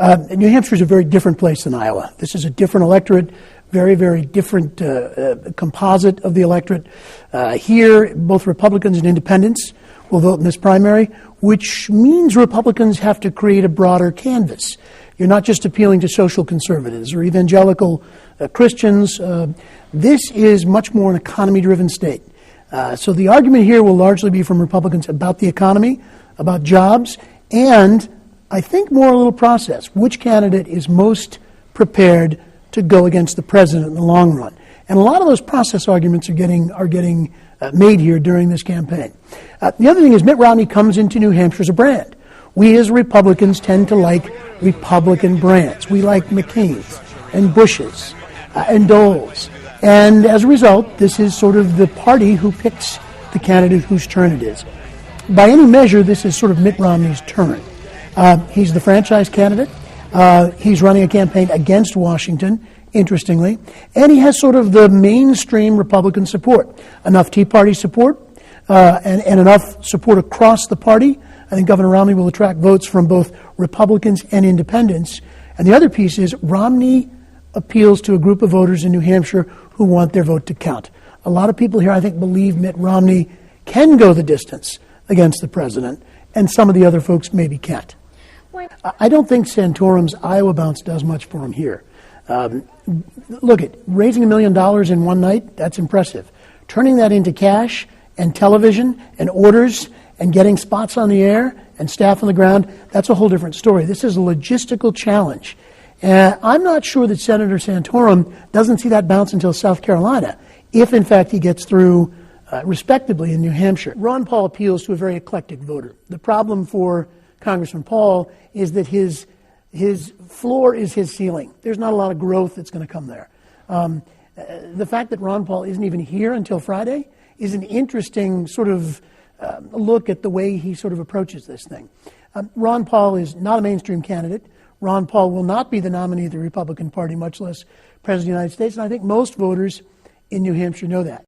New Hampshire is a very different place than Iowa. This is a different electorate, very, very different composite of the electorate. Here, both Republicans and independents will vote in this primary, which means Republicans have to create a broader canvas. You're not just appealing to social conservatives or evangelical Christians. This is much more an economy-driven state. So the argument here will largely be from Republicans about the economy, about jobs, and I think more a little process. Which candidate is most prepared to go against the president in the long run? And a lot of those process arguments are getting made here during this campaign. The other thing is Mitt Romney comes into New Hampshire as a brand. We as Republicans tend to like Republican brands. We like McCain's and Bush's and Dole's. And as a result, this is sort of the party who picks the candidate whose turn it is. By any measure, this is sort of Mitt Romney's turn. He's the franchise candidate. He's running a campaign against Washington, interestingly, and he has sort of the mainstream Republican support. Enough Tea Party support and enough support across the party. I think Governor Romney will attract votes from both Republicans and independents. And the other piece is Romney appeals to a group of voters in New Hampshire who want their vote to count. A lot of people here, I think, believe Mitt Romney can go the distance against the president, and some of the other folks maybe can't. I don't think Santorum's Iowa bounce does much for him here. Look, raising $1 million in one night, that's impressive. Turning that into cash and television and orders and getting spots on the air and staff on the ground, that's a whole different story. This is a logistical challenge. I'm not sure that Senator Santorum doesn't see that bounce until South Carolina, if in fact he gets through respectably in New Hampshire. Ron Paul appeals to a very eclectic voter. The problem for Congressman Paul is that his floor is his ceiling. There's not a lot of growth that's going to come there. The fact that Ron Paul isn't even here until Friday is an interesting sort of look at the way he sort of approaches this thing. Ron Paul is not a mainstream candidate. Ron Paul will not be the nominee of the Republican Party, much less President of the United States, and I think most voters in New Hampshire know that.